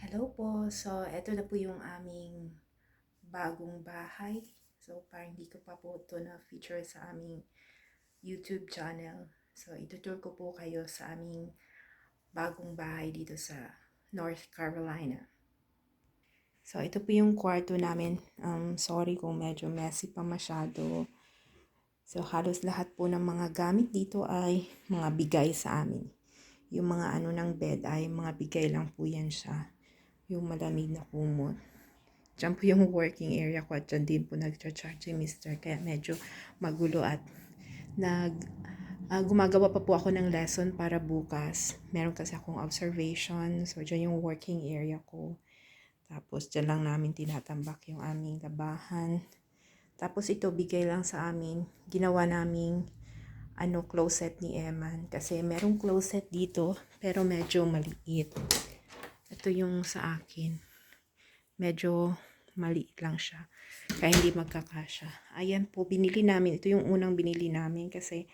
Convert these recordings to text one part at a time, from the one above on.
Hello po. So, eto na po yung aming bagong bahay. So, parang hindi ko pa po ito na-feature sa aming YouTube channel. So, itutur ko po kayo sa aming bagong bahay dito sa North Carolina. So, ito po yung kwarto namin. Sorry kung medyo messy pa masyado. So, halos lahat po ng mga gamit dito ay mga bigay sa amin. Yung mga ano ng bed ay mga bigay lang po yan siya. Yung malamig na kumot. Diyan po yung working area ko at dyan din po nag-charge si Mr. Kaya medyo magulo at gumagawa pa po ako ng lesson para bukas. Meron kasi akong observation. So, dyan yung working area ko. Tapos, dyan lang namin tinatambak yung aming labahan. Tapos, ito bigay lang sa amin. Ginawa naming closet ni Eman. Kasi merong closet dito, pero medyo maliit. Ito yung sa akin. Medyo maliit lang siya. Kaya hindi magkakasya. Ayan po, binili namin. Ito yung unang binili namin kasi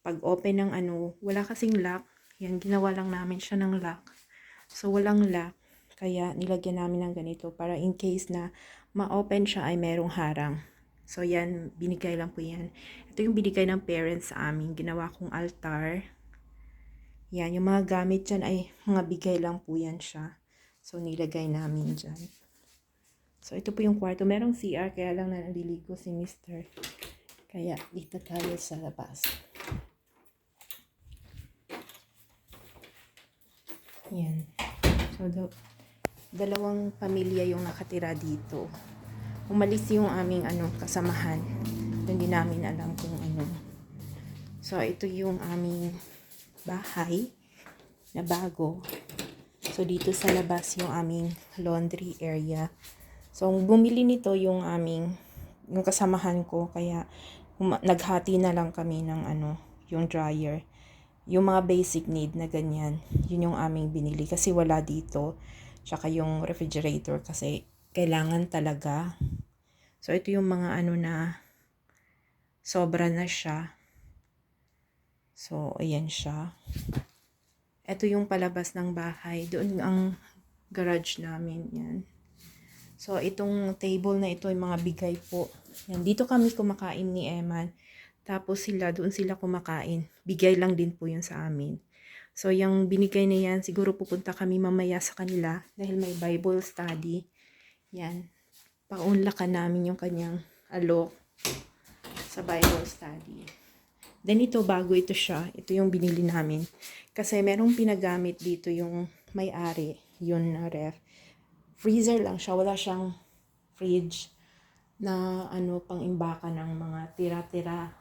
pag open ng wala kasing lock. Yan, ginawa lang namin siya ng lock. So, walang lock. Kaya nilagyan namin ng ganito para in case na ma-open siya ay merong harang. So, yan, binigay lang po yan. Ito yung binigay ng parents sa amin. Ginawa kong altar. Yan, yung mga gamit dyan ay mga bigay lang po yan siya. So, nilagay namin dyan. So, ito po yung kwarto. Merong CR, kaya lang naliligo si Mr. Kaya, dito tayo sa labas. Yan. So, dalawang pamilya yung nakatira dito. Umalis yung aming kasamahan. Hindi namin alam kung ano. So, ito yung aming bahay na bago. So, dito sa labas yung aming laundry area. So, bumili nito yung kasamahan ko. Kaya, naghati na lang kami ng yung dryer. Yung mga basic need na ganyan. Yun yung aming binili. Kasi wala dito. Tsaka yung refrigerator kasi kailangan talaga. So, ito yung mga na sobra na siya. So, ayan siya. Ito yung palabas ng bahay. Doon ang garage namin. Yan. So, itong table na ito ay mga bigay po. Yan. Dito kami kumakain ni Eman. Tapos doon sila kumakain. Bigay lang din po yun sa amin. So, yung binigay na yan, siguro pupunta kami mamaya sa kanila dahil may Bible study. Yan. Paunlakan namin yung kanyang alok sa Bible study. Then ito, bago ito siya. Ito yung binili namin. Kasi merong pinagamit dito yung may-ari. Yun na ref. Freezer lang siya. Wala siyang fridge na pang imbaka ng mga tira-tira.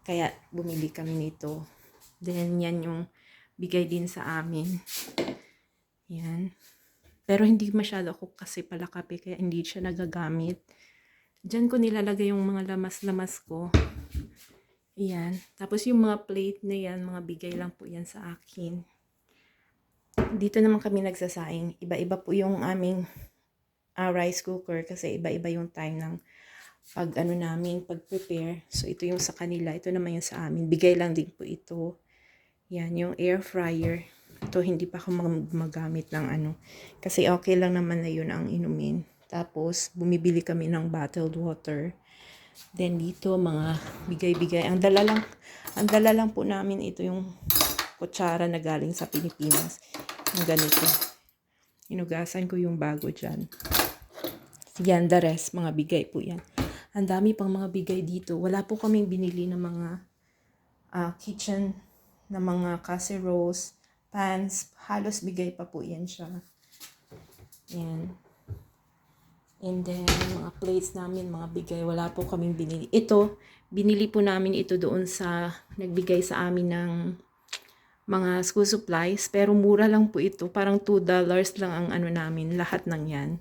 Kaya bumili kami nito. Then yan yung bigay din sa amin. Yan. Pero hindi masyado ako kasi palakapi kaya hindi siya nagagamit. Diyan ko nilalagay yung mga lamas-lamas ko. Yan. Tapos yung mga plate na yan, mga bigay lang po yan sa akin. Dito naman kami nagsasaing. Iba-iba po yung aming rice cooker kasi iba-iba yung time ng pag-prepare. So, ito yung sa kanila. Ito naman yung sa amin. Bigay lang din po ito. Yan, yung air fryer. Ito, hindi pa ako magamit ng Kasi okay lang naman na yun ang inumin. Tapos, bumibili kami ng bottled water. Then, dito, mga bigay-bigay. Ang dala lang po namin ito yung kutsara na galing sa Pilipinas. Yung ganito. Inugasan ko yung bago dyan. Yan, the rest, mga bigay po yan. Ang dami pang mga bigay dito. Wala po kaming binili ng mga kitchen na mga casseroles, pans. Halos bigay pa po yan siya. Yan. And then, mga plates namin, mga bigay. Wala po kaming binili. Ito, binili po namin ito doon sa nagbigay sa amin ng mga school supplies. Pero mura lang po ito. Parang $2 lang ang namin. Lahat ng yan.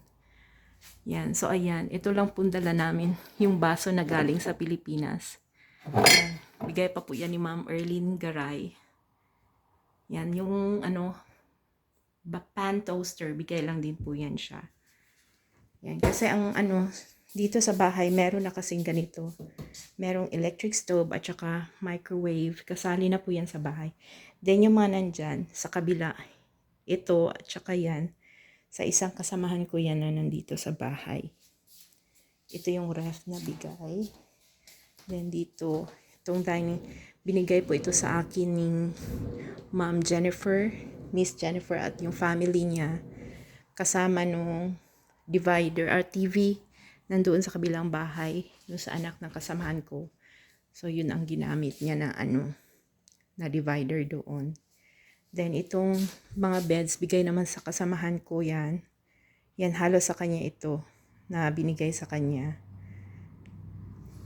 Yan. So, ayan. Ito lang po dala namin. Yung baso na galing sa Pilipinas. Ayan. Bigay pa po yan ni Ma'am Erlene Garay. Yan. Yung pan toaster. Bigay lang din po yan siya. Yan. Kasi ang dito sa bahay, meron na kasing ganito. Merong electric stove at saka microwave. Kasali na po yan sa bahay. Then yung mga nandyan, sa kabila, ito at saka yan. Sa isang kasamahan ko yan na nandito sa bahay. Ito yung ref na bigay. Then dito, itong dining, binigay po ito sa akin ni Ma'am Jennifer, Miss Jennifer at yung family niya. Kasama nung divider or TV nandoon sa kabilang bahay, yung sa anak ng kasamahan ko. So yun ang ginamit niya na na divider doon. Then itong mga beds, bigay naman sa kasamahan ko yan. Yan halos sa kanya ito na binigay sa kanya.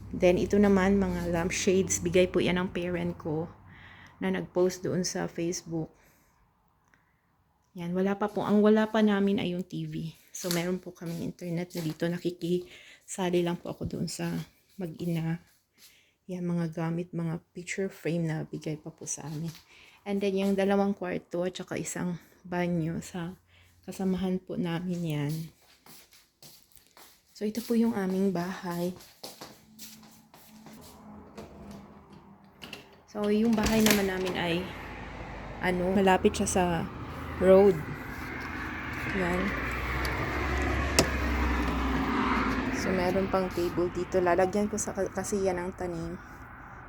Then ito naman mga lampshades, bigay po yan ng parent ko na nag-post doon sa Facebook. Yan, wala pa namin ay yung TV. So meron po kaming internet na dito, nakikisali lang po ako doon sa mag-ina. Yan mga gamit, mga picture frame na bigay pa po sa amin. And then yung 2 kwarto at saka isang banyo sa kasamahan po namin yan. So ito po yung aming bahay. So yung bahay naman namin ay malapit siya sa road. Yan. So meron pang table dito. Lalagyan ko kasi yan ng tanim.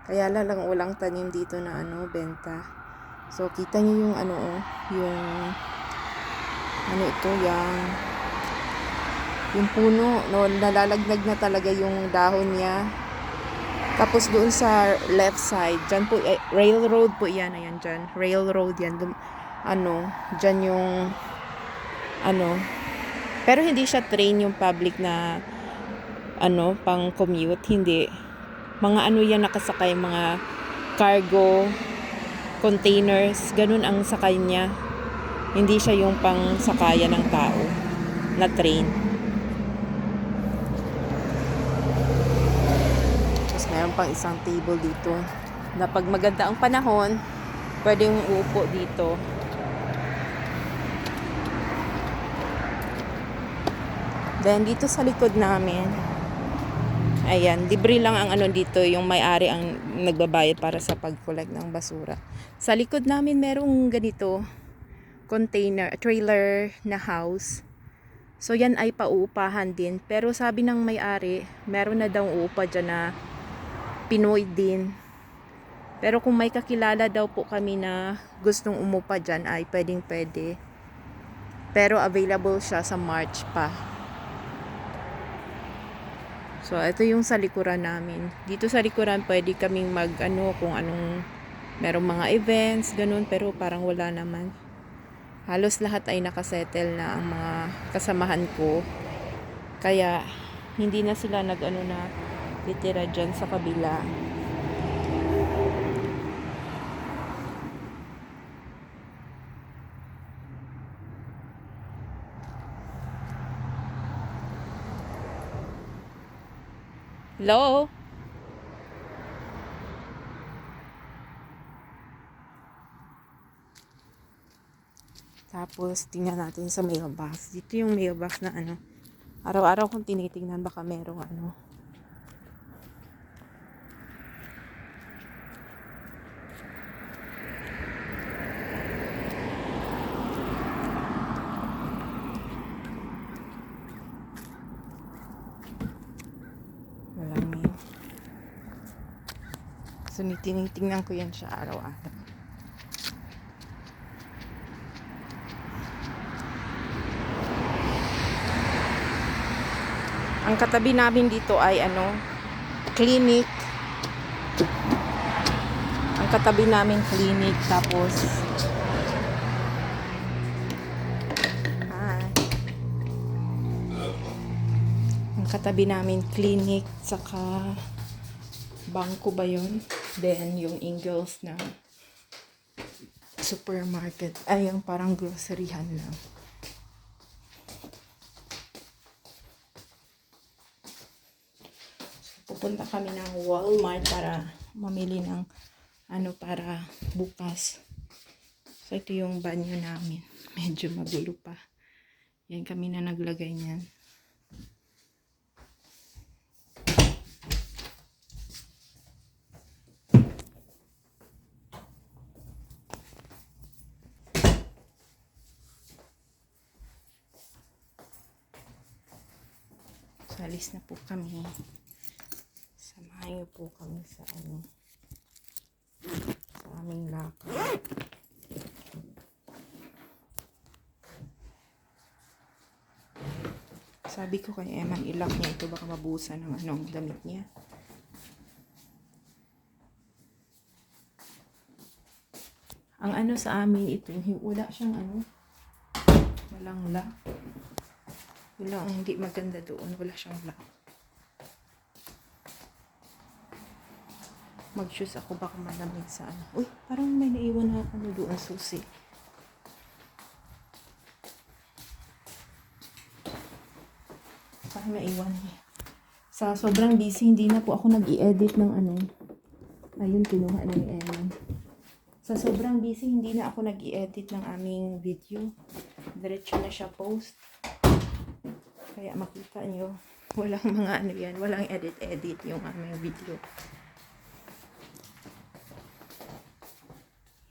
Kaya lang walang tanim dito na benta. So kita niyo yung yung puno, no, nalalaglag na talaga yung dahon niya. Tapos doon sa left side, dyan po, railroad po yan, ayan dyan. Railroad yan, dyan yung, pero hindi siya train yung public na, pang commute, hindi. Mga yan nakasakay, mga cargo, containers, ganun ang sakay niya. Hindi siya yung pang sakayan ng tao na train. Meron pang isang table dito na pag maganda ang panahon, pwedeng uupo dito. Then dito sa likod namin, ayan, libre lang ang dito, yung may-ari ang nagbabayad para sa pag-collect ng basura. Sa likod namin merong ganito, trailer na house. So yan ay pauupahan din. Pero sabi ng may-ari, meron na daw uupa dyan na Pinoy din. Pero kung may kakilala daw po kami na gustong umupa dyan ay pwede. Pero available siya sa March pa. So ito yung sa likuran namin. Dito sa likuran pwede kaming kung anong merong mga events, ganun, pero parang wala naman. Halos lahat ay nakasettle na ang mga kasamahan ko. Kaya hindi na sila na titira dyan sa kabila. Hello? Tapos tingnan natin sa mailbox. Dito yung mailbox na araw-araw kong tinitingnan, baka merong walang mail. So tinitingnan ko yan siya araw-araw. Ang katabi namin dito ay clinic. Ang katabi namin clinic, tapos ang katabi namin clinic, saka bangko ba yun? Then yung Ingles na supermarket, ay yung parang groceryhan lang. Pupunta kami ng Walmart para mamili ng para bukas. So ito yung banyo namin. Medyo magulo pa. Yan kami na naglagay niyan. Alis na po kami. Samahan niyo po kami sa sa aming lakad. Sabi ko kay Emma, ilak niya ito, baka mabusan ng damit niya. Ang sa amin ito, wala siyang walang lock. Walang, hindi maganda doon, wala siyang lock. Mag-shoes ako, baka malamig sa Uy, parang may naiwan na doon, susi. Parang naiwan niya. Sa sobrang busy, hindi na po ako nag-i-edit ng Ayun, kinuha na ni Emma. Sa sobrang busy, hindi na ako nag-i-edit ng aming video. Diretso na siya post. Kaya makita nyo, walang mga yan, walang edit-edit yung aming video.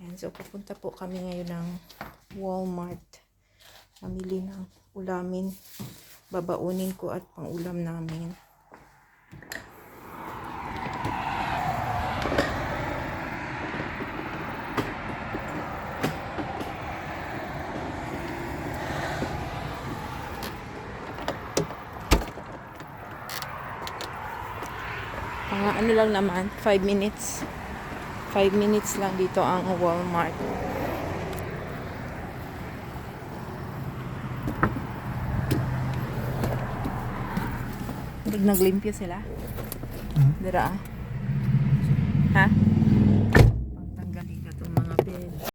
Yan, so pupunta po kami ngayon ng Walmart. Pamili ng ulamin. Babaunin ko at pang-ulam namin. Lang naman, 5 minutes. 5 minutes lang dito ang Walmart. Naglimpyo sila. Dira. Ha?